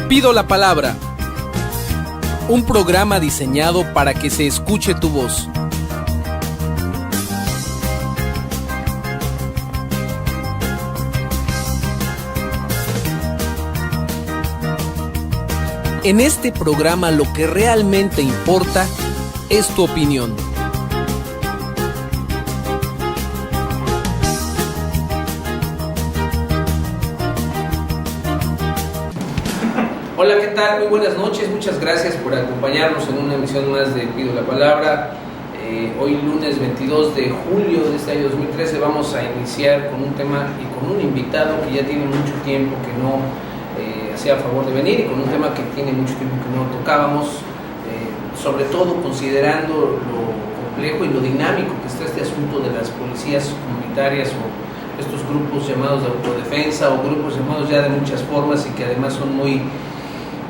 Pido la palabra. Un programa diseñado para que se escuche tu voz. En este programa lo que realmente importa es tu opinión. Hola, ¿qué tal? Muy buenas noches, muchas gracias por acompañarnos en una emisión más de Pido la Palabra. Hoy lunes 22 de julio de este año 2013 vamos a iniciar con un tema y con un invitado que ya tiene mucho tiempo que no hacía favor de venir, y con un tema que tiene mucho tiempo que no tocábamos, sobre todo considerando lo complejo y lo dinámico que está este asunto de las policías comunitarias o estos grupos llamados de autodefensa o grupos llamados ya de muchas formas y que además son muy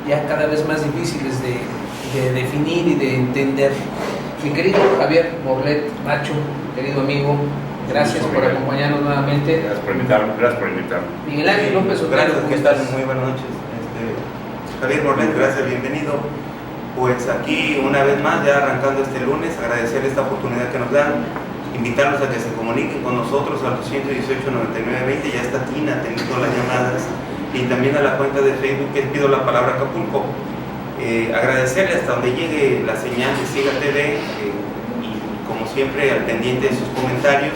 ya cada vez más difíciles de definir y de entender. Mi querido Javier Morlet Macho, querido amigo, gracias por acompañarnos nuevamente. Gracias por invitarme. Miguel Ángel López Otero, gracias, ¿qué tal? Muy buenas noches. Javier Morlet, gracias, bienvenido. Pues aquí una vez más, ya arrancando este lunes, agradecer esta oportunidad que nos dan, invitarlos a que se comuniquen con nosotros al 218-9920, ya está Tina teniendo las llamadas, y también a la cuenta de Facebook que Pido la Palabra Acapulco. Agradecerle hasta donde llegue la señal de Siga TV, y como siempre al pendiente de sus comentarios.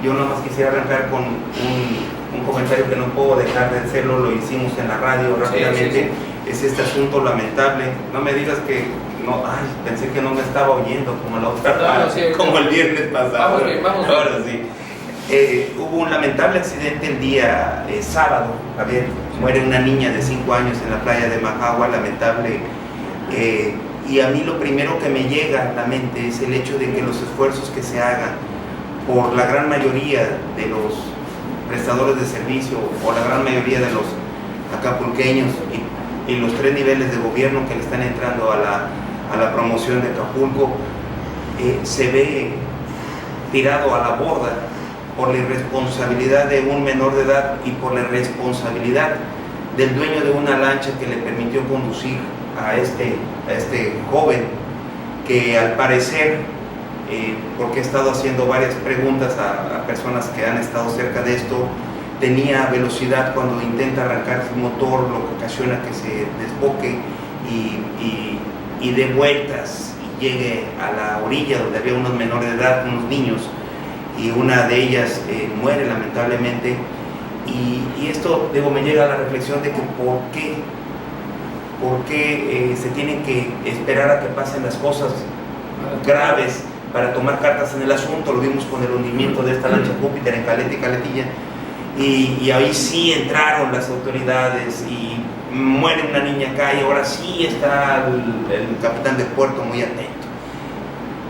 Yo nada más quisiera arrancar con un comentario que no puedo dejar de hacerlo, lo hicimos en la radio rápidamente. Sí. Es este asunto lamentable. No me digas que no, pensé que no me estaba oyendo como la otra, como el viernes pasado. Vamos. Ahora sí. Hubo un lamentable accidente el día sábado. Muere una niña de 5 años en la playa de Majagua, lamentable. Y a mí lo primero que me llega a la mente es el hecho de que los esfuerzos que se hagan por la gran mayoría de los prestadores de servicio o la gran mayoría de los acapulqueños y los 3 niveles de gobierno que le están entrando a la promoción de Acapulco, se ve tirado a la borda por la irresponsabilidad de un menor de edad y por la irresponsabilidad del dueño de una lancha que le permitió conducir a este joven que al parecer, porque he estado haciendo varias preguntas a personas que han estado cerca de esto, tenía velocidad cuando intenta arrancar su motor, lo que ocasiona que se desboque y dé vueltas y llegue a la orilla donde había unos menores de edad, unos niños, y una de ellas muere lamentablemente. Y esto, me llega a la reflexión de que por qué se tienen que esperar a que pasen las cosas graves para tomar cartas en el asunto. Lo vimos con el hundimiento de esta lancha Júpiter en Caleta y Caletilla, y ahí sí entraron las autoridades y muere una niña acá, y ahora sí está el capitán de puerto muy atento.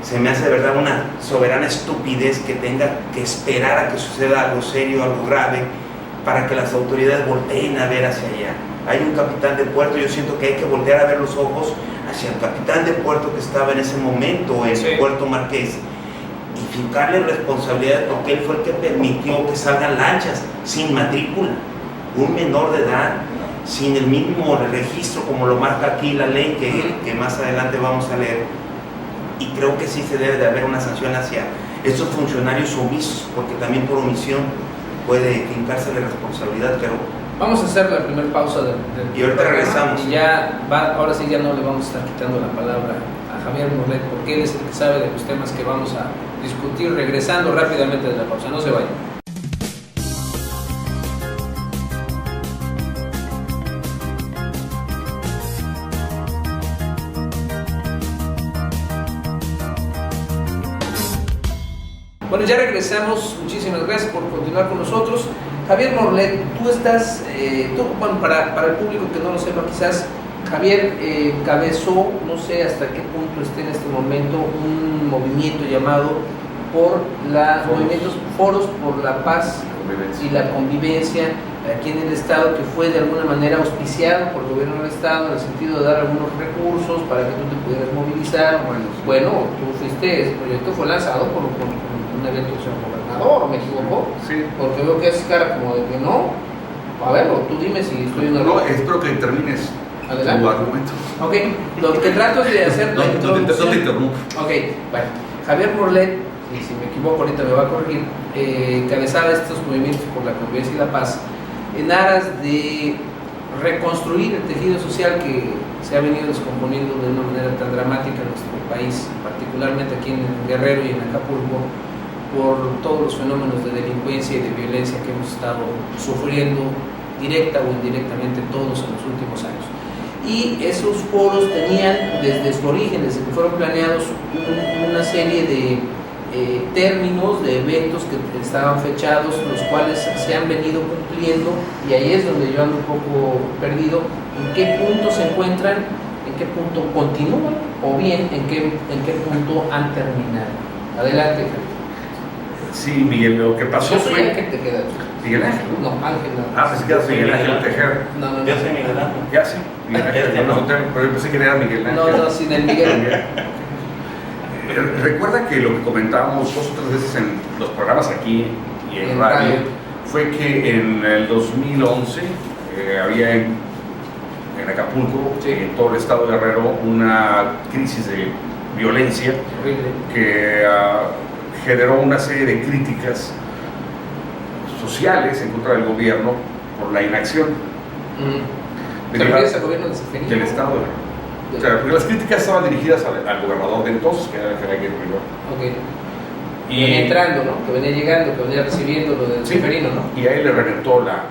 Se me hace de verdad una soberana estupidez que tenga que esperar a que suceda algo serio, algo grave, para que las autoridades volteen a ver hacia allá. Hay un capitán de puerto, yo siento que hay que voltear a ver los ojos hacia el capitán de puerto que estaba en ese momento en Puerto Marqués, y fincarle responsabilidad, porque él fue el que permitió que salgan lanchas sin matrícula, un menor de edad, sin el mismo registro como lo marca aquí la ley que más adelante vamos a leer. Y creo que sí se debe de haber una sanción hacia estos funcionarios omisos, porque también por omisión puede fincarse la responsabilidad. Pero vamos a hacer la primera pausa y ahorita regresamos. Y ahora sí ya no le vamos a estar quitando la palabra a Javier Morlet, porque él es el que sabe de los temas que vamos a discutir, regresando rápidamente de la pausa. No se vayan. Bueno, ya regresamos. Muchísimas gracias por continuar con nosotros. Javier Morlet, para el público que no lo sepa quizás, Javier encabezó, no sé hasta qué punto esté en este momento, un movimiento llamado Foros por la Paz y la Convivencia aquí en el Estado, que fue de alguna manera auspiciado por el gobierno del Estado en el sentido de dar algunos recursos para que tú te pudieras movilizar. Bueno, ese proyecto fue lanzado por un evento del señor gobernador, ¿me equivoco? Sí. Porque veo que haces cara como de que no. A ver, o tú dime si estoy en No, error. espero que termines Adelante. tu argumento. Ok, lo que trato es de hacer la No te introducción. interrumpo. Ok, bueno, Javier Morlet, y si me equivoco ahorita me va a corregir, encabezaba estos movimientos por la convivencia y la paz en aras de reconstruir el tejido social que se ha venido descomponiendo de una manera tan dramática en nuestro país, particularmente aquí en Guerrero y en Acapulco, por todos los fenómenos de delincuencia y de violencia que hemos estado sufriendo directa o indirectamente todos en los últimos años. Y esos foros tenían desde su origen, desde que fueron planeados, una serie de términos, de eventos que estaban fechados, los cuales se han venido cumpliendo, y ahí es donde yo ando un poco perdido, en qué punto se encuentran, en qué punto continúan, o bien en qué punto han terminado. Adelante, Javier. Sí, Miguel, lo que pasó Yo soy fue... Ángel Tejeda. Miguel Ángel, ¿no? No, Ángel no. Ah, pues que Miguel Ángel Tejeda. No. Yo soy Miguel Ángel. Ya sí, Miguel Ángel, pero yo pensé que era Miguel Ángel. No, sin el Miguel. Recuerda que lo que comentábamos 2 o 3 veces en los programas aquí y en radio fue que en el 2011 había en Acapulco, Sí. en todo el estado de Guerrero, una crisis de violencia Horrible. que generó una serie de críticas sociales en contra del gobierno por la inacción ¿Te refieres al gobierno de Seferino? del estado de Guerrero. O sea, porque las críticas estaban dirigidas al gobernador de entonces, que era Aguirre Rivera. Ok. Y Venía entrando, ¿no? Que venía llegando, que venía recibiendo lo del Sí. Seferino, ¿no? Y ahí le reventó la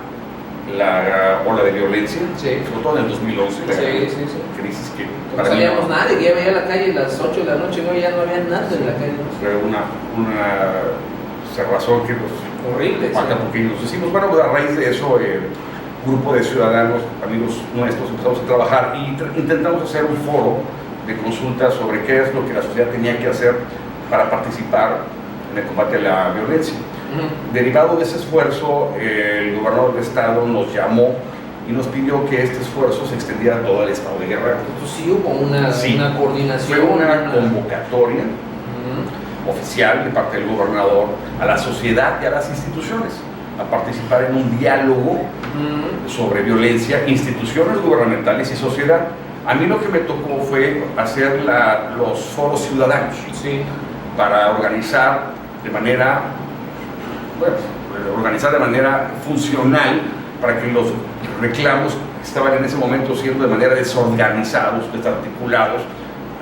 ola de violencia, Sí. sobre todo en el 2011, la Sí. crisis que No para mí salíamos nada, que ya veía la calle a las 8 de la noche, no, ya no había nada en la calle. ¿no? fue una cerrazón que los Horrible. Sí. acapulqueños hicimos. Bueno, pues a raíz de eso, grupo de ciudadanos, amigos nuestros, empezamos a trabajar y intentamos hacer un foro de consulta sobre qué es lo que la sociedad tenía que hacer para participar en el combate a la violencia. Derivado de ese esfuerzo, el gobernador del estado nos llamó y nos pidió que este esfuerzo se extendiera a todo el estado de Guerrero. Entonces sí hubo una coordinación. Fue una convocatoria oficial de parte del gobernador a la sociedad y a las instituciones a participar en un diálogo sobre violencia, instituciones gubernamentales y sociedad. A mí lo que me tocó fue hacer los foros ciudadanos Sí. para organizar de manera funcional para que los reclamos que estaban en ese momento siendo de manera desorganizados, desarticulados,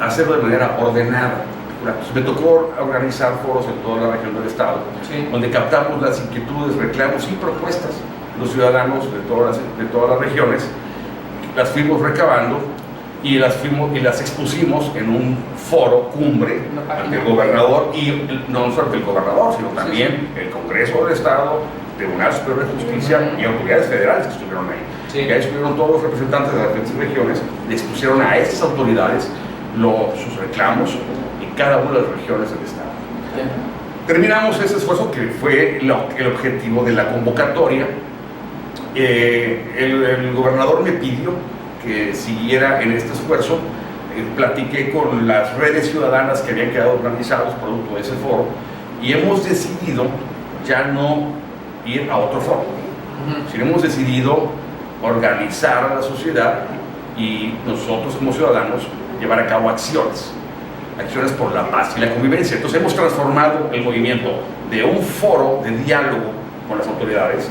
hacerlo de manera ordenada. Entonces, me tocó organizar foros en toda la región del estado, Sí. donde captamos las inquietudes, reclamos y propuestas de los ciudadanos de todas las regiones, las fuimos recabando y las expusimos en un foro cumbre ante el gobernador, y no solo ante el gobernador, sino también el Congreso del Estado, Tribunal Superior de Justicia y autoridades federales que estuvieron ahí. Sí. Y ahí estuvieron todos los representantes de las diferentes regiones, le expusieron a estas autoridades sus reclamos en cada una de las regiones del Estado. Ya. Terminamos ese esfuerzo que fue el objetivo de la convocatoria. El gobernador me pidió que siguiera en este esfuerzo. Platiqué con las redes ciudadanas que habían quedado organizados producto de ese foro y hemos decidido ya no ir a otro foro, sino hemos decidido organizar a la sociedad y nosotros como ciudadanos llevar a cabo acciones por la paz y la convivencia. Entonces hemos transformado el movimiento de un foro de diálogo con las autoridades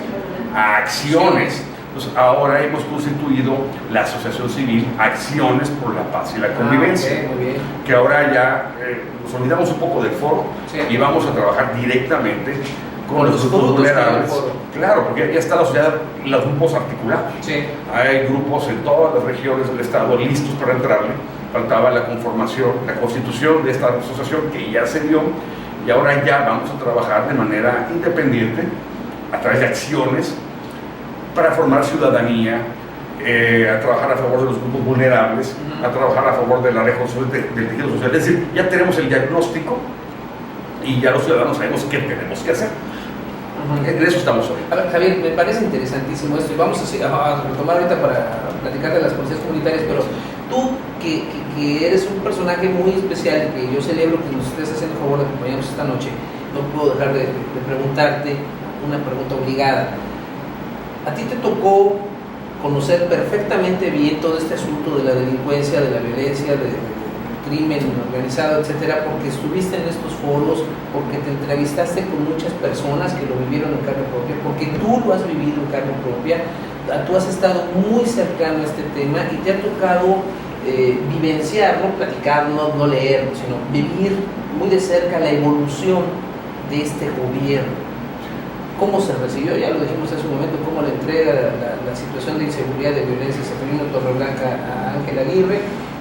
a acciones. Entonces ahora hemos constituido la Asociación Civil Acciones por la Paz y la Convivencia, Okay, muy bien. que ahora ya nos olvidamos un poco del foro Sí. y vamos a trabajar directamente con los frutos grupos que da el vulnerables. foro. Claro, porque ya está la sociedad, los grupos articulados. Sí. Hay grupos en todas las regiones del estado listos para entrarle. Faltaba la constitución de esta asociación que ya se dio, y ahora ya vamos a trabajar de manera independiente a través de acciones para formar ciudadanía, a trabajar a favor de los grupos vulnerables, a trabajar a favor de la reconstrucción del tejido social. Es decir, ya tenemos el diagnóstico y ya los ciudadanos sabemos qué tenemos que hacer. En eso estamos hoy. A ver, Javier, me parece interesantísimo esto y vamos a retomar ahorita para platicar de las policías comunitarias, pero tú que eres un personaje muy especial, que yo celebro que nos estés haciendo el favor de acompañarnos esta noche, no puedo dejar de preguntarte una pregunta obligada. A ti te tocó conocer perfectamente bien todo este asunto de la delincuencia, de la violencia, del crimen organizado, etcétera, porque estuviste en estos foros, porque te entrevistaste con muchas personas que lo vivieron en carne propia, porque tú lo has vivido en carne propia, tú has estado muy cercano a este tema y te ha tocado vivenciar, no platicar, no leer, sino vivir muy de cerca la evolución de este gobierno. ¿Cómo se recibió? Ya lo dijimos hace un momento, cómo le entrega la situación de inseguridad, de violencia Seferino Torreblanca a Ángel Aguirre.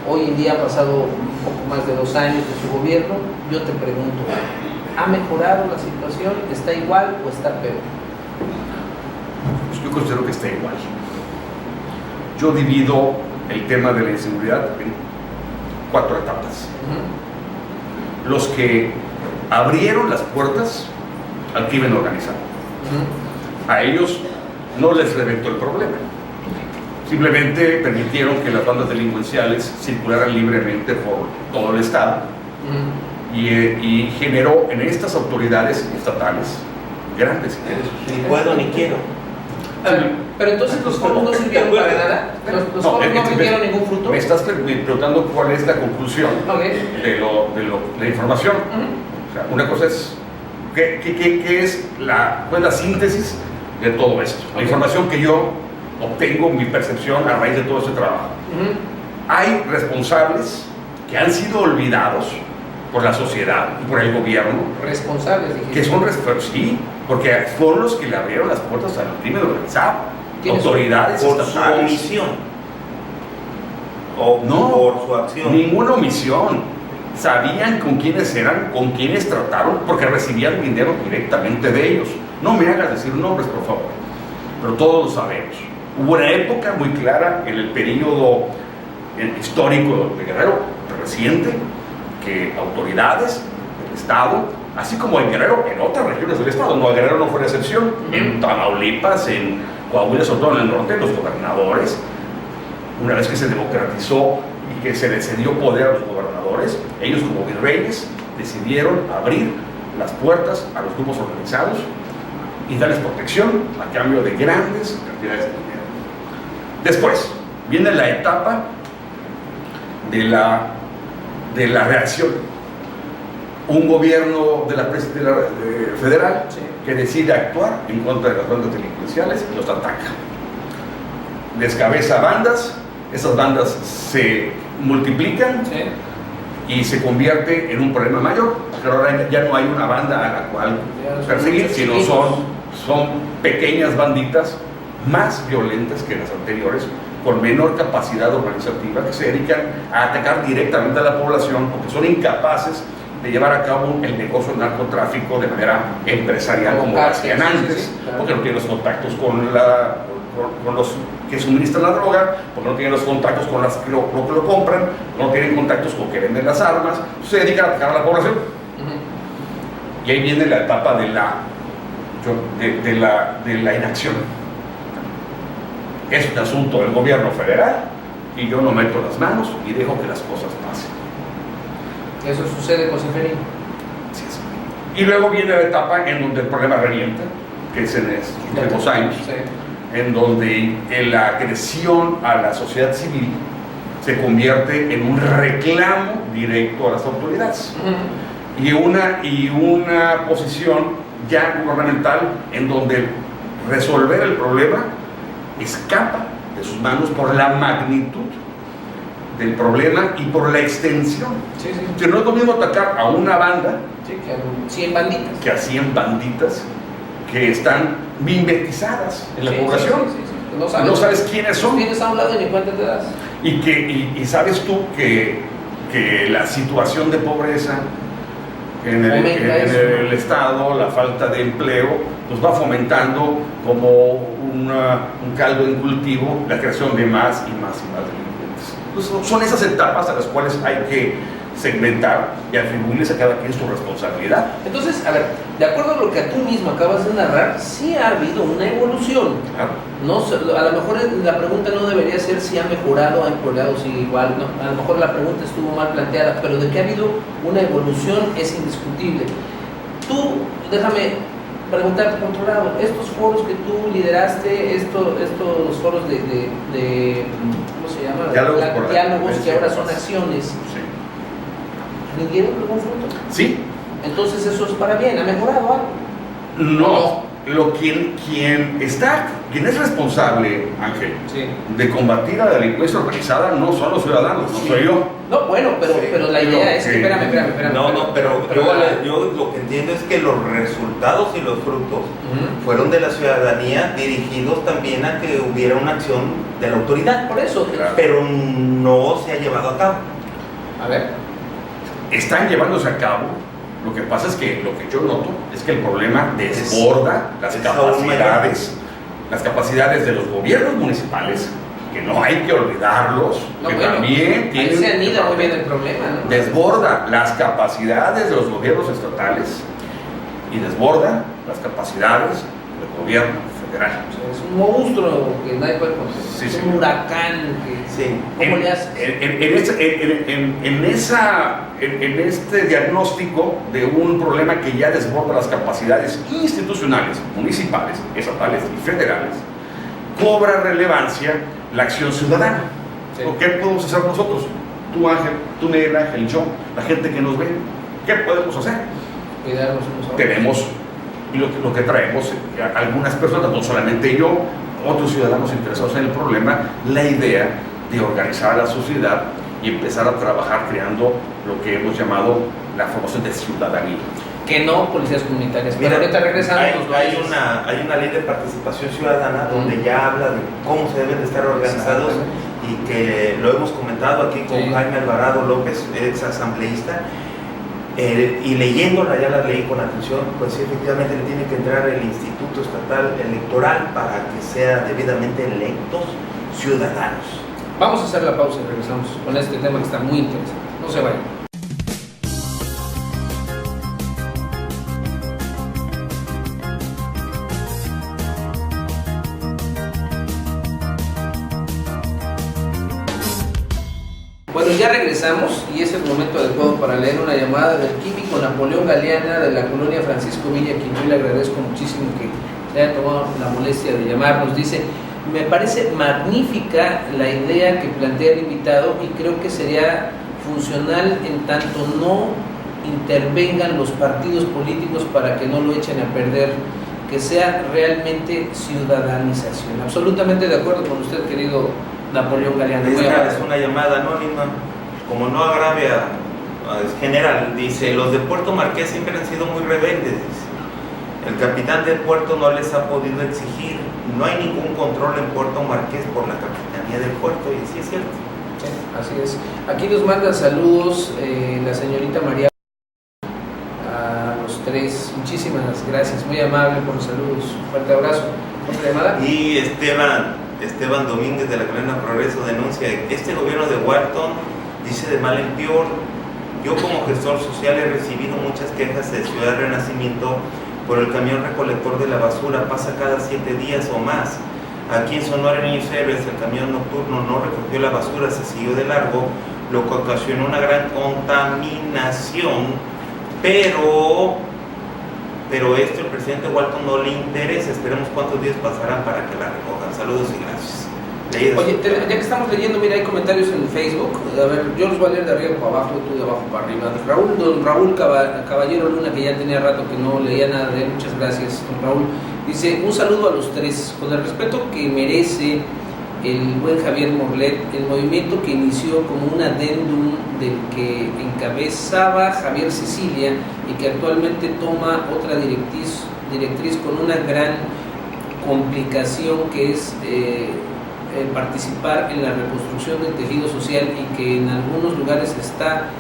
Hoy en día ha pasado un poco más de 2 años de su gobierno. Yo te pregunto, ¿ha mejorado la situación? ¿Está igual o está peor? Pues yo considero que está igual. Yo divido el tema de la inseguridad en 4 etapas. Los que abrieron las puertas al crimen organizado. A ellos no les reventó el problema. Simplemente permitieron que las bandas delincuenciales circularan libremente por todo el estado y generó en estas autoridades estatales grandes ingresos. Ni puedo ni quiero. Pero entonces los foros no sirvieron para nada. Los foros no rindieron ningún fruto. Me estás preguntando cuál es la conclusión de la información. O sea, una cosa es ¿qué es la síntesis de todo esto? La información que yo obtengo, mi percepción a raíz de todo este trabajo. Hay responsables que han sido olvidados por la sociedad y por el gobierno. Responsables, que son sí, porque fueron los que le abrieron las puertas al crimen organizado. Autoridades por estatales. su omisión o no, por su acción. Ninguna omisión. Sabían con quiénes eran, con quiénes trataron, porque recibían dinero directamente de ellos. No me hagas decir nombres, por favor, pero todos lo sabemos. Hubo una época muy clara en el periodo histórico de Guerrero reciente que autoridades del Estado, así como en Guerrero, en otras regiones del Estado, no, Guerrero no fue la excepción, en Tamaulipas, en Coahuila, sobre todo en el norte, los gobernadores, una vez que se democratizó y que se les cedió poder a los gobernadores, ellos como virreyes decidieron abrir las puertas a los grupos organizados y darles protección a cambio de grandes cantidades de dinero. Después viene la etapa de la reacción. Un gobierno de la federal que decide actuar en contra de las bandas delincuenciales y los ataca. Descabeza bandas, esas bandas se multiplican y se convierte en un problema mayor, pero ahora ya no hay una banda a la cual perseguir, sino son pequeñas banditas más violentas que las anteriores, con menor capacidad organizativa, que se dedican a atacar directamente a la población porque son incapaces de llevar a cabo el negocio del narcotráfico de manera empresarial como lo hacían antes, porque no tienen los contactos con los que suministran la droga, porque no tienen los contactos con las que lo compran, no tienen contactos con que venden las armas, se dedican a atacar a la población. Y ahí viene la etapa de la inacción. Es un asunto del gobierno federal y yo no meto las manos y dejo que las cosas pasen. Eso sucede con Seferino. Sí, sí. Y luego viene la etapa en donde el problema revienta, que es en estos últimos años, en donde la agresión a la sociedad civil se convierte en un reclamo directo a las autoridades y una posición ya gubernamental en donde resolver el problema escapa de sus manos por la magnitud del problema y por la extensión. Si no es lo mismo atacar a una banda que a 100 banditas, que a 100 banditas que están mimetizadas en la población. No sabes quiénes son. Tienes a un lado y ni cuenta te das. Y sabes tú que la situación de pobreza en el Estado, la falta de empleo, pues va fomentando como un caldo de cultivo la creación de más y más delincuentes. Entonces, son esas etapas a las cuales hay que segmentar y atribuirles a cada quien su responsabilidad. Entonces, a ver, de acuerdo a lo que tú mismo acabas de narrar, sí ha habido una evolución. Claro. No, a lo mejor la pregunta no debería ser si ha mejorado, ha empeorado, si igual, no. A lo mejor la pregunta estuvo mal planteada, pero de que ha habido una evolución es indiscutible. Tú, déjame preguntar por otro lado, estos foros que tú lideraste, estos foros de ¿cómo se llama? Diálogos que ahora son acciones, Sí. ¿rindieron algún fruto? Sí. Entonces eso es para bien, ¿ha mejorado algo? No. Quien es responsable, Ángel, Sí. de combatir a la delincuencia organizada no son los ciudadanos, no soy yo. No, bueno, pero la idea es que, espérame. No, pero yo lo que entiendo es que los resultados y los frutos fueron de la ciudadanía, dirigidos también a que hubiera una acción de la autoridad. Por eso, Claro. Pero no se ha llevado a cabo. a ver, Están llevándose a cabo. Lo que pasa es que lo que yo noto es que el problema desborda las capacidades de los gobiernos municipales, que no hay que olvidarlos, no, que bueno, también ahí tienen se anida muy bien el problema, ¿no? desborda las capacidades de los gobiernos estatales y desborda las capacidades del gobierno federal. O sea, es un monstruo que nadie puede contener, Sí, es sí. un huracán que... Sí. ¿Cómo le haces? En este diagnóstico de un problema que ya desborda las capacidades institucionales, municipales, estatales y federales, cobra relevancia la acción ciudadana. Sí. ¿O qué podemos hacer nosotros? Tú, Ángel, tú, Miguel Ángel, yo, la gente que nos ve. ¿Qué podemos hacer? Cuidarnos unos a otros. Tenemos lo que traemos, algunas personas, no solamente yo, otros ciudadanos interesados en el problema, la idea de organizar a la sociedad y empezar a trabajar creando lo que hemos llamado la formación de ciudadanía. Que no policías comunitarias. Mira, Pero ahorita regresamos. hay una ley de participación ciudadana donde ya habla de cómo se deben de estar organizados y que lo hemos comentado aquí con Jaime Alvarado López, ex asambleísta, y leyéndola ya la ley con atención, pues sí, efectivamente le tiene que entrar el Instituto Estatal Electoral para que sea debidamente electos ciudadanos. Vamos a hacer la pausa y regresamos con este tema que está muy interesante. No se vayan. Bueno, ya regresamos y es el momento adecuado para leer una llamada del químico Napoleón Galeana de la colonia Francisco Villa, a quien yo le agradezco muchísimo que se haya tomado la molestia de llamarnos. Dice: me parece magnífica la idea que plantea el invitado y creo que sería funcional en tanto no intervengan los partidos políticos para que no lo echen a perder, que sea realmente ciudadanización. Absolutamente de acuerdo con usted, querido Napoleón Galeano. Esta es una llamada anónima, como no agravia, es general. Dice: los de Puerto Marqués siempre han sido muy rebeldes. Dice: el capitán del puerto no les ha podido exigir, no hay ningún control en Puerto Marqués por la capitanía del puerto, y sí es cierto. Sí, así es. Aquí nos manda saludos la señorita María, a los tres. Muchísimas gracias, muy amable por los saludos. Fuerte abrazo. ¿Otra llamada? Y Esteban Domínguez de la Colonia Progreso denuncia: este gobierno de Walton dice de mal en peor. Yo como gestor social he recibido muchas quejas de Ciudad Renacimiento por el camión recolector de la basura, pasa cada 7 días o más. Aquí en Sonora, en Niños Héroes, el camión nocturno no recogió la basura, se siguió de largo, lo que ocasionó una gran contaminación, pero esto el presidente Walton no le interesa. Esperemos cuántos días pasarán para que la recojan. Saludos y gracias. Oye, ya que estamos leyendo, mira, hay comentarios en Facebook. A ver, yo los voy a leer de arriba para abajo y tú de abajo para arriba. Don Raúl Caballero Luna, que ya tenía rato que no leía nada de él, muchas gracias, don Raúl. Dice: un saludo a los tres. Con el respeto que merece el buen Javier Morlet, el movimiento que inició como un adendum del que encabezaba Javier Sicilia y que actualmente toma otra directriz con una gran complicación, que es participar en la reconstrucción del tejido social, y que en algunos lugares está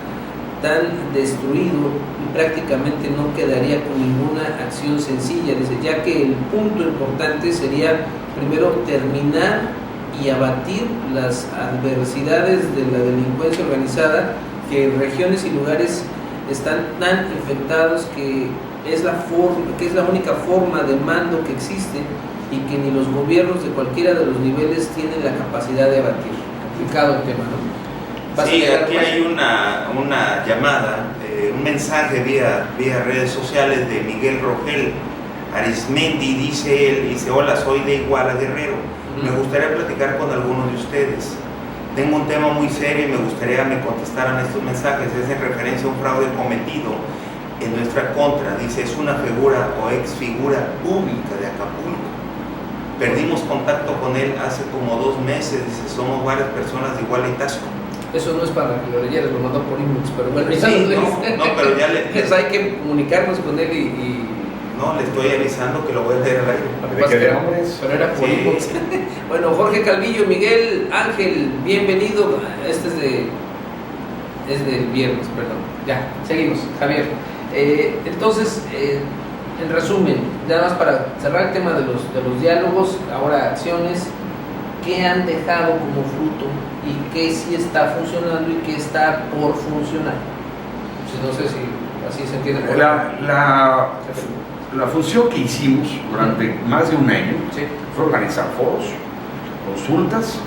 tan destruido y prácticamente no quedaría con ninguna acción sencilla. Dice, ya que el punto importante sería primero terminar y abatir las adversidades de la delincuencia organizada, que en regiones y lugares están tan infectados que es la única forma de mando que existe, y que ni los gobiernos de cualquiera de los niveles tienen la capacidad de abatir. Complicado el tema, ¿no? Sí, aquí hay una llamada, un mensaje vía redes sociales de Miguel Rogel, Arismendi, dice él, dice: hola, soy de Iguala, Guerrero. Me gustaría platicar con algunos de ustedes. Tengo un tema muy serio y me gustaría que me contestaran estos mensajes. Es en referencia a un fraude cometido en nuestra contra. Dice: es una figura o ex figura pública de Acapulco. Perdimos contacto con él hace como 2 meses. Dice: somos varias personas de Iguala y Tasco. Eso no es para que lo leyeras, lo mandó por inbox, pero bueno, ya Sí, no, pero ya hay que comunicarnos con él y no, le estoy avisando que lo voy a leer al aire. Pero era por inbox. Bueno, Jorge Calvillo, Miguel Ángel, bienvenido. Este es del viernes, perdón. Ya, seguimos, Javier. Entonces, en resumen, nada más para cerrar el tema de los diálogos, ahora acciones, ¿qué han dejado como fruto y qué sí está funcionando y qué está por funcionar? No sé si así se entiende. La función que hicimos durante más de un año fue organizar foros, consultas,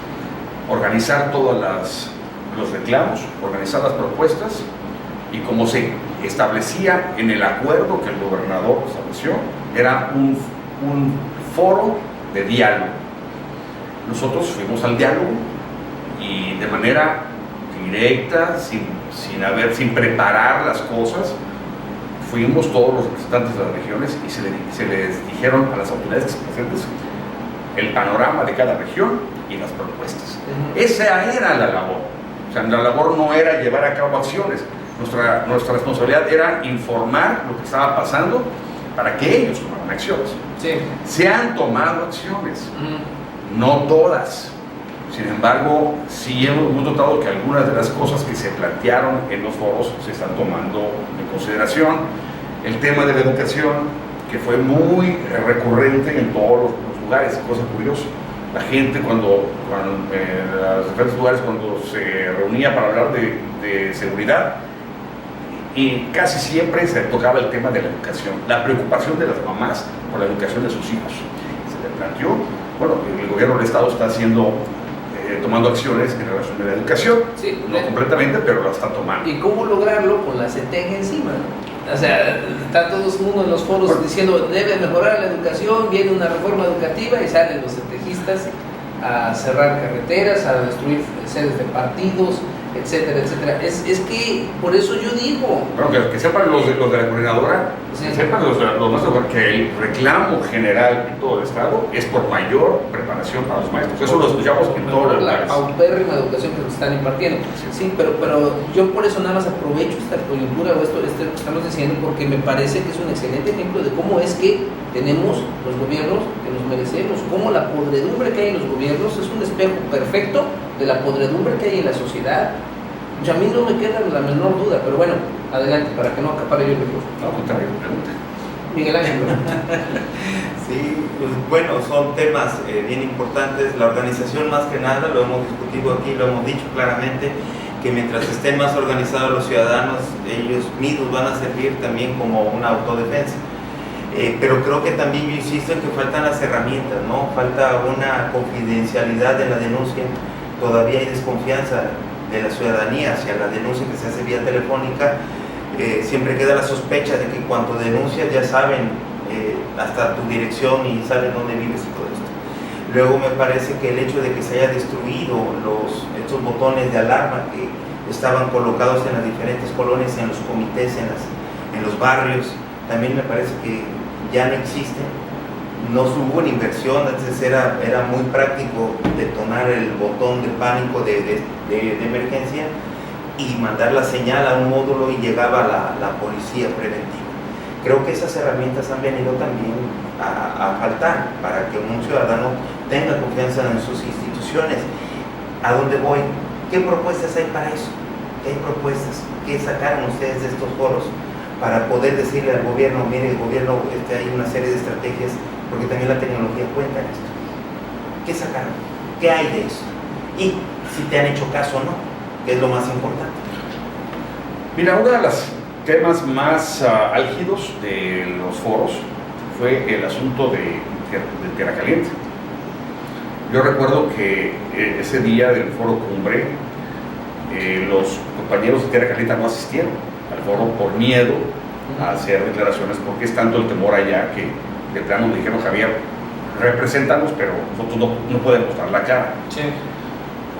organizar todos los reclamos, organizar las propuestas, y como se establecía en el acuerdo que el gobernador estableció, era un foro de diálogo. Nosotros fuimos al diálogo y de manera directa, sin preparar las cosas, fuimos todos los representantes de las regiones y se les dijeron a las autoridades presentes el panorama de cada región y las propuestas. Esa era la labor. O sea, la labor no era llevar a cabo acciones. Nuestra responsabilidad era informar lo que estaba pasando para que ellos tomaran acciones. Sí. Se han tomado acciones, no todas. Sin embargo, sí hemos notado que algunas de las cosas que se plantearon en los foros se están tomando en consideración. El tema de la educación, que fue muy recurrente en todos los lugares, cosa curiosa. La gente en los diferentes lugares, cuando se reunía para hablar de seguridad, y casi siempre se tocaba el tema de la educación, la preocupación de las mamás por la educación de sus hijos. Se le planteó, bueno, el gobierno del estado está tomando acciones en relación a la educación, no completamente, pero la está tomando. ¿Y cómo lograrlo con la CETEG encima? O sea, está todo el mundo en los foros diciendo debe mejorar la educación, viene una reforma educativa y salen los CETEGistas a cerrar carreteras, a destruir sedes de partidos, etcétera, etcétera. Es que por eso yo digo. Bueno, que sepan los de la coordinadora, que sepan los más que el reclamo general en todo el estado es por mayor preparación para los maestros. Eso lo escuchamos en todos los lugares. La paupérrima educación que nos están impartiendo. Sí, pero yo por eso nada más aprovecho esta coyuntura o esto que estamos diciendo, porque me parece que es un excelente ejemplo de cómo es que tenemos los gobiernos que nos merecemos, cómo la podredumbre que hay en los gobiernos es un espejo perfecto de la podredumbre que hay en la sociedad. A mí no me queda la menor duda, pero bueno, adelante, para que no acapare yo el micrófono. No, contrario, pregunta. Miguel Ángel. Sí, pues, bueno, son temas bien importantes. La organización, más que nada, lo hemos discutido aquí, lo hemos dicho claramente, que mientras estén más organizados los ciudadanos, ellos mismos van a servir también como una autodefensa. Pero creo que también yo insisto en que faltan las herramientas, ¿no? Falta una confidencialidad de la denuncia. Todavía hay desconfianza de la ciudadanía hacia la denuncia que se hace vía telefónica. Siempre queda la sospecha de que cuando denuncias ya saben hasta tu dirección y saben dónde vives y todo esto. Luego me parece que el hecho de que se haya destruido estos botones de alarma que estaban colocados en las diferentes colonias, en los comités, en los barrios, también me parece que ya no existen. No hubo una inversión, antes era muy práctico detonar el botón de pánico de emergencia y mandar la señal a un módulo y llegaba la policía preventiva. Creo que esas herramientas han venido también a faltar para que un ciudadano tenga confianza en sus instituciones. ¿A dónde voy? ¿Qué propuestas hay para eso? ¿Qué hay propuestas? ¿Qué sacaron ustedes de estos foros para poder decirle al gobierno, mire, el gobierno, hay una serie de estrategias, porque también la tecnología cuenta en esto? ¿Qué sacaron? ¿Qué hay de eso? Y si te han hecho caso o no, que es lo más importante. Mira, uno de los temas más álgidos de los foros fue el asunto de Tierra Caliente. Yo recuerdo que ese día del foro cumbre, los compañeros de Tierra Caliente no asistieron al foro por miedo a hacer declaraciones, porque es tanto el temor allá que de plano me dijeron, Javier, represéntanos, pero nosotros no podemos dar la cara. Sí.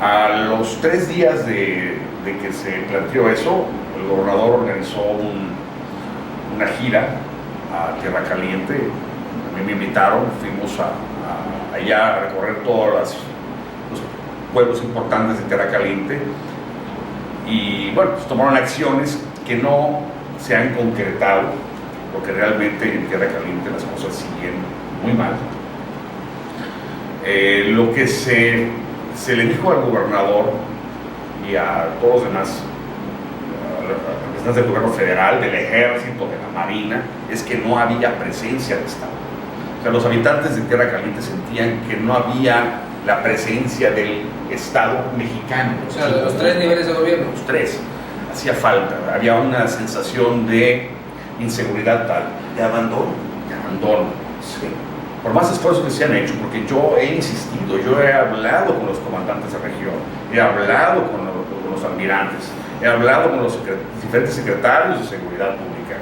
A los 3 días de que se planteó eso, el gobernador organizó una gira a Tierra Caliente. A mí me invitaron, fuimos allá a recorrer todos los pueblos importantes de Tierra Caliente y bueno, pues tomaron acciones que no se han concretado, porque realmente en Tierra Caliente las cosas siguen muy mal. Lo que se le dijo al gobernador y a todos los demás representantes del gobierno federal, del ejército, de la marina, es que no había presencia de Estado. O sea, los habitantes de Tierra Caliente sentían que no había la presencia del Estado mexicano. O sea, de los 3 niveles de gobierno. Los 3. Hacía falta. Había una sensación de inseguridad tal. ¿De abandono? De abandono. Sí. Por más esfuerzos que se han hecho, porque yo he insistido, yo he hablado con los comandantes de región, he hablado con los almirantes, he hablado con los diferentes secretarios de seguridad pública,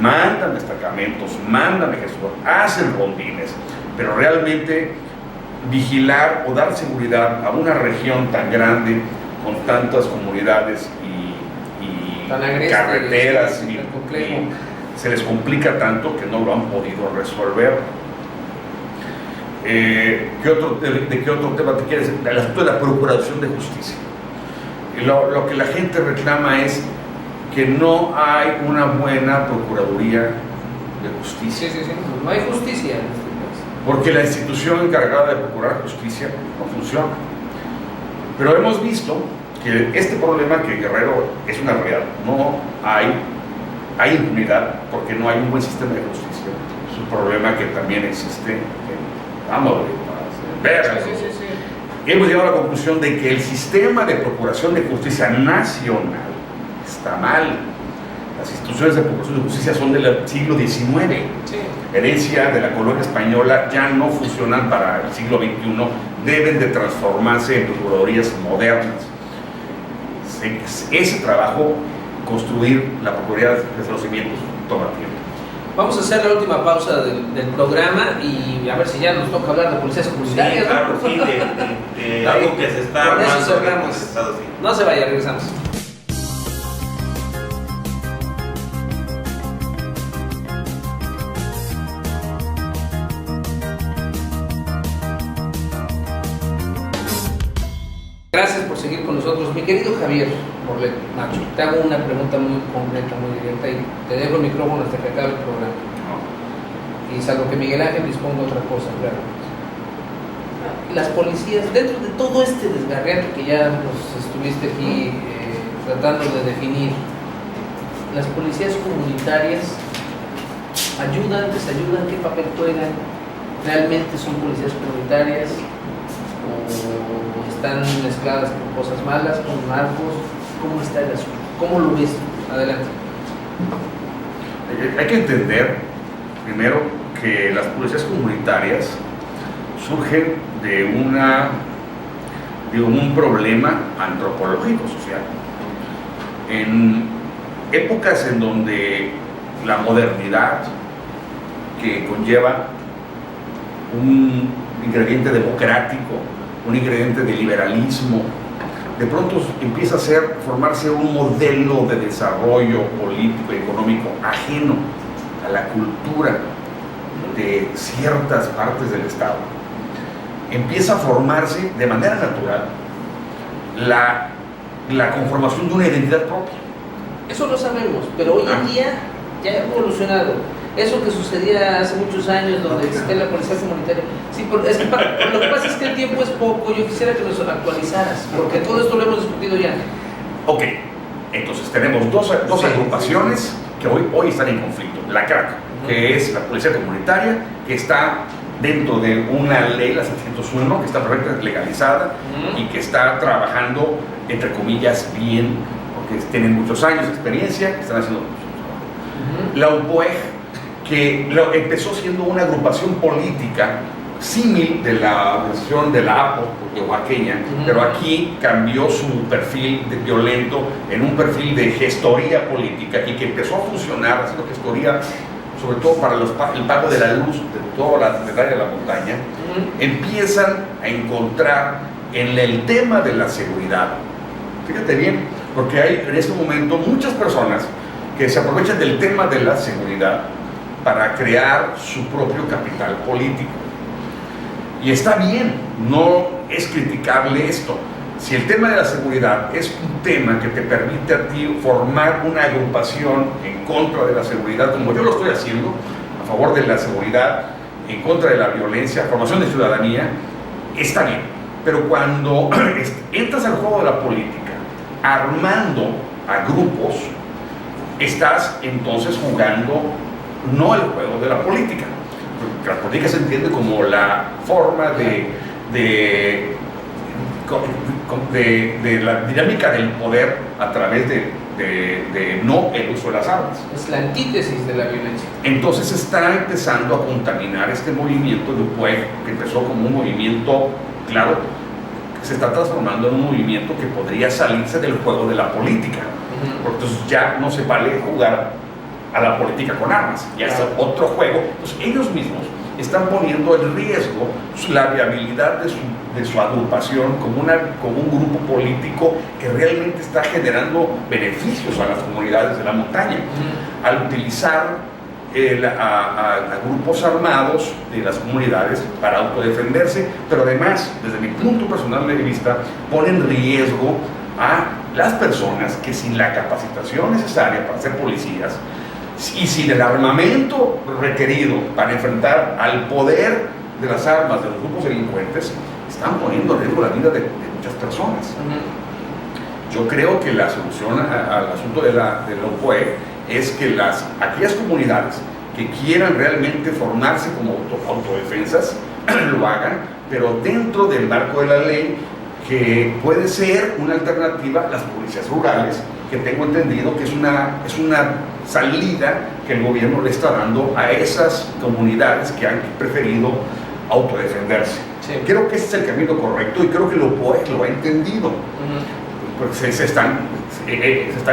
mandan destacamentos, mandan ejército, hacen rondines, pero realmente vigilar o dar seguridad a una región tan grande, con tantas comunidades y tan agreste, carreteras, y se les complica tanto que no lo han podido resolver. ¿De qué otro tema te quieres? El asunto de la procuración de justicia. Lo que la gente reclama es que no hay una buena procuraduría de justicia. Sí. No hay justicia en este país. Porque la institución encargada de procurar justicia no funciona. Pero hemos visto que este problema, que Guerrero es una realidad, no hay impunidad porque no hay un buen sistema de justicia. Es un problema que también existe en Sí. Hemos llegado a la conclusión de que el sistema de procuración de justicia nacional está mal. Las instituciones de procuración de justicia son del siglo XIX. Sí. Herencia de la colonia española, ya no funcionan para el siglo XXI, deben de transformarse en procuradurías modernas. Ese trabajo, construir la procuraduría desde los cimientos, toma tiempo. Vamos a hacer la última pausa del programa y a ver si ya nos toca hablar de policías comunitarias. Sí, claro, sí, de algo que se está con eso armando en cerramos. los estados, sí. No se vaya, regresamos. Gracias por seguir con nosotros. Mi querido Javier Morlet Macho, te hago una pregunta muy concreta, muy directa y te dejo el micrófono hasta que acabe el programa. Y salvo que Miguel Ángel disponga otra cosa, claro. Las policías, dentro de todo este desgarriate que ya nos estuviste aquí tratando de definir, las policías comunitarias ayudan, desayudan, ¿qué papel juegan? ¿Realmente son policías comunitarias? ¿O están mezcladas con cosas malas, con narcos? ¿Cómo está el asunto? ¿Cómo lo ves? Adelante. Hay que entender, primero, que las policías comunitarias surgen de un problema antropológico social. En épocas en donde la modernidad, que conlleva un ingrediente democrático, un ingrediente de liberalismo, de pronto empieza a formarse un modelo de desarrollo político y económico ajeno a la cultura de ciertas partes del Estado. Empieza a formarse de manera natural la conformación de una identidad propia. Eso lo sabemos, pero hoy en día ya ha evolucionado. Eso que sucedía hace muchos años, donde existía la policía comunitaria. Sí, es que lo que pasa es que el tiempo es poco. Yo quisiera que nos actualizaras, porque todo esto lo hemos discutido ya. Ok, entonces tenemos dos agrupaciones que hoy están en conflicto. La CRAC, que es la policía comunitaria, que está dentro de una ley, la 701, que está perfectamente legalizada y que está trabajando, entre comillas, bien, porque tienen muchos años de experiencia, están haciendo mucho trabajo. La UPOEG, que empezó siendo una agrupación política símil de la organización de la APO, oaxaqueña, pero aquí cambió su perfil violento en un perfil de gestoría política y que empezó a funcionar haciendo gestoría sobre todo para el pago de la luz de toda la área de la montaña, empiezan a encontrar en el tema de la seguridad. Fíjate bien, porque hay en este momento muchas personas que se aprovechan del tema de la seguridad para crear su propio capital político. Y está bien, no es criticable esto. Si el tema de la seguridad es un tema que te permite a ti formar una agrupación en contra de la seguridad, como yo lo estoy haciendo, a favor de la seguridad, en contra de la violencia, formación de ciudadanía, está bien. Pero cuando entras al juego de la política, armando a grupos, estás entonces jugando no el juego de la política. La política se entiende como la forma de la dinámica del poder a través de no el uso de las armas. Es la antítesis de la violencia. Entonces está empezando a contaminar este movimiento de UPUEG, que empezó como un movimiento, claro, que se está transformando en un movimiento que podría salirse del juego de la política. Porque entonces ya no se vale jugar a la política con armas, ya es otro juego. Entonces ellos mismos están poniendo en riesgo la viabilidad de su agrupación como un grupo político que realmente está generando beneficios a las comunidades de la montaña, al utilizar a grupos armados de las comunidades para autodefenderse, pero además, desde mi punto personal de vista, pone en riesgo a las personas que sin la capacitación necesaria para ser policías y sin el armamento requerido para enfrentar al poder de las armas de los grupos delincuentes, están poniendo en riesgo la vida de muchas personas. Yo creo que la solución al asunto de la UPUEG es que aquellas comunidades que quieran realmente formarse como autodefensas lo hagan, pero dentro del marco de la ley, que puede ser una alternativa a las policías rurales, que tengo entendido que es una salida que el gobierno le está dando a esas comunidades que han preferido autodefenderse. Sí. Creo que ese es el camino correcto y creo que lo ha entendido. Porque se están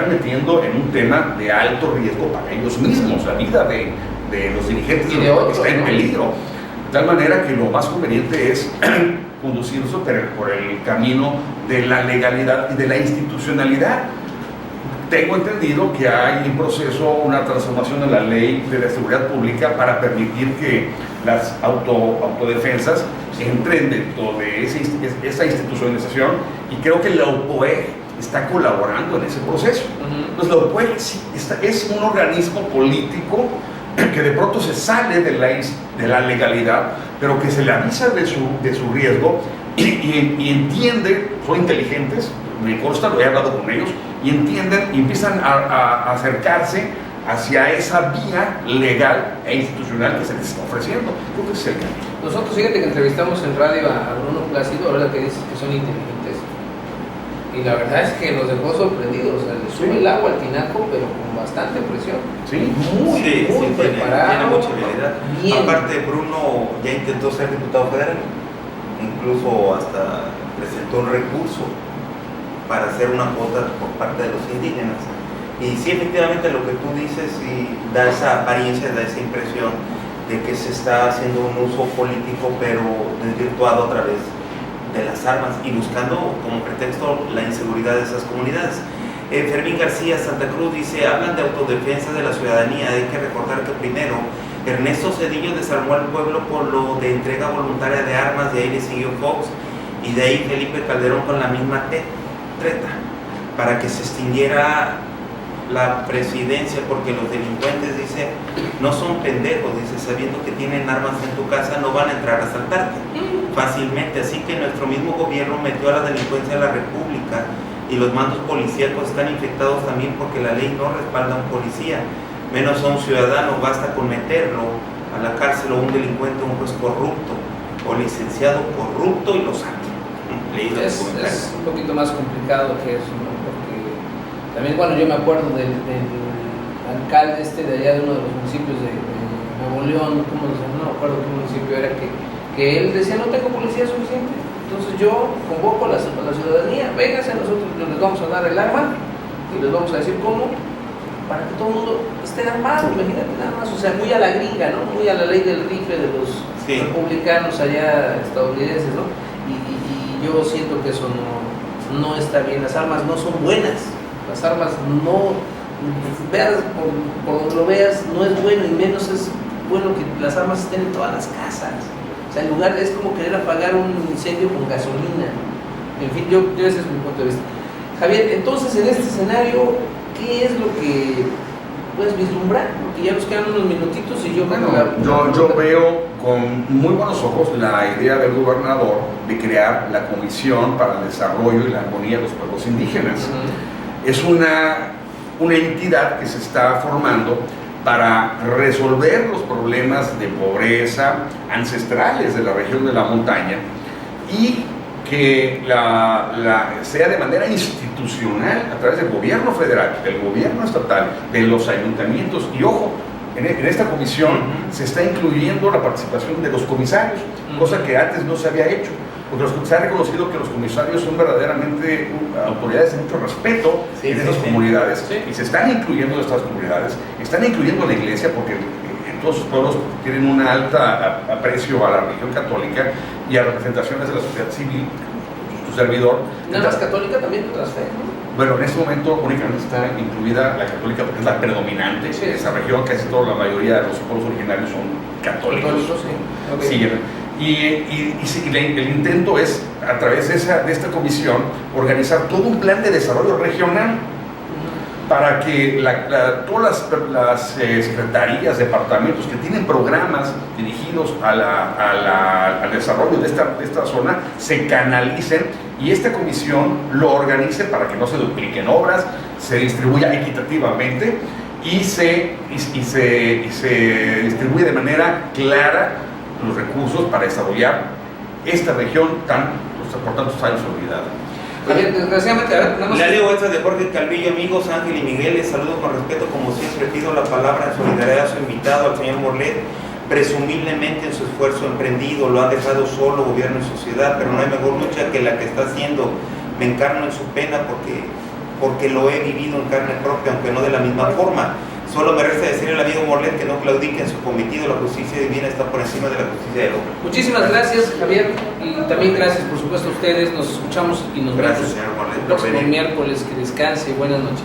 metiendo en un tema de alto riesgo para ellos mismos. La vida de los dirigentes y de otros, está en peligro. De tal manera que lo más conveniente es conducirse por el camino de la legalidad y de la institucionalidad. Tengo entendido que hay en proceso una transformación de la ley de la seguridad pública para permitir que las autodefensas entren dentro de esa institucionalización, y creo que la UPUEG está colaborando en ese proceso. Entonces la UPUEG sí, es un organismo político que de pronto se sale de la legalidad, pero que se le avisa de su riesgo y entiende, son inteligentes, me consta, lo he hablado con ellos, y entienden y empiezan a acercarse hacia esa vía legal e institucional que se les está ofreciendo. Creo que es el camino. Nosotros, fíjate que entrevistamos en radio a Bruno Plácido, ahora que dices que son inteligentes, y la verdad es que nos dejó sorprendidos. O sea, le sube el agua al tinaco, pero con bastante presión. Sí, muy preparado. Tiene mucha habilidad. Bien. Aparte, Bruno ya intentó ser diputado federal, incluso hasta presentó un recurso para hacer una cuota por parte de los indígenas. Y sí, efectivamente, lo que tú dices sí da esa apariencia, da esa impresión de que se está haciendo un uso político, pero desvirtuado a través de las armas y buscando como pretexto la inseguridad de esas comunidades. Fermín García, Santa Cruz, dice: hablan de autodefensa de la ciudadanía. Hay que recordar que primero Ernesto Zedillo desarmó al pueblo por lo de entrega voluntaria de armas, de ahí le siguió Fox, y de ahí Felipe Calderón con la misma treta, para que se extinguiera la presidencia, porque los delincuentes, dice, no son pendejos, dice, sabiendo que tienen armas en tu casa no van a entrar a asaltarte fácilmente. Así que nuestro mismo gobierno metió a la delincuencia a la república, y los mandos policíacos están infectados también porque la ley no respalda a un policía, menos a un ciudadano. Basta con meterlo a la cárcel o un delincuente, un juez corrupto o licenciado corrupto, y lo saca. Es un poquito más complicado que eso, ¿no? Porque también, bueno, yo me acuerdo del alcalde de allá de uno de los municipios de Nuevo León, no me acuerdo qué municipio era, que él decía: no tengo policía suficiente, entonces yo convoco a la ciudadanía, vénganse, nosotros les vamos a dar el arma y les vamos a decir cómo, para que todo el mundo esté armado, imagínate nada más, o sea, muy a la gringa, ¿no? Muy a la ley del rifle de los republicanos allá estadounidenses, ¿no? Y yo siento que eso no está bien, las armas no son buenas, las armas no, veas por donde lo veas, no es bueno, y menos es bueno que las armas estén en todas las casas. O sea, en lugar es como querer apagar un incendio con gasolina. En fin, ese es mi punto de vista. Javier, entonces en este escenario, ¿qué es lo que puedes vislumbrar? Porque ya nos quedan unos minutitos y yo... Yo veo con muy buenos ojos la idea del gobernador de crear la Comisión para el Desarrollo y la Armonía de los Pueblos Indígenas. Es una entidad que se está formando para resolver los problemas de pobreza ancestrales de la región de la montaña y que sea de manera institucional a través del gobierno federal, del gobierno estatal, de los ayuntamientos. Y ojo, en esta comisión se está incluyendo la participación de los comisarios, cosa que antes no se había hecho, porque se ha reconocido que los comisarios son verdaderamente autoridades de mucho respeto en esas comunidades, y se están incluyendo estas comunidades, están incluyendo a la iglesia, porque en todos sus pueblos tienen un alto aprecio a la religión católica y a representaciones de la sociedad civil, su servidor. ¿Nada más católica también otras fe, no? Bueno, en este momento únicamente está incluida la católica porque es la predominante en esa región, casi toda la mayoría de los pueblos originarios son católicos. Sí. El intento es, a través de esta comisión, organizar todo un plan de desarrollo regional para que todas las secretarías, departamentos que tienen programas dirigidos al desarrollo de esta zona se canalicen y esta comisión lo organice para que no se dupliquen obras, se distribuya equitativamente y se distribuye de manera clara los recursos para desarrollar esta región por tantos años olvidada. Javier, desgraciadamente, la leo esta de Jorge Calvillo, amigos Ángel y Miguel, les saludo con respeto, como siempre pido la palabra en solidaridad a su invitado, al señor Morlet. Presumiblemente en su esfuerzo emprendido lo han dejado solo gobierno y sociedad, pero no hay mejor lucha que la que está haciendo. Me encarno en su pena porque lo he vivido en carne propia, aunque no de la misma forma. Solo me resta decirle al amigo Morlet que no claudique en su cometido. La justicia divina está por encima de la justicia del hombre. Muchísimas gracias, Javier, y también gracias por supuesto a ustedes. Nos escuchamos y nos vemos el próximo miércoles. Que descanse y buenas noches.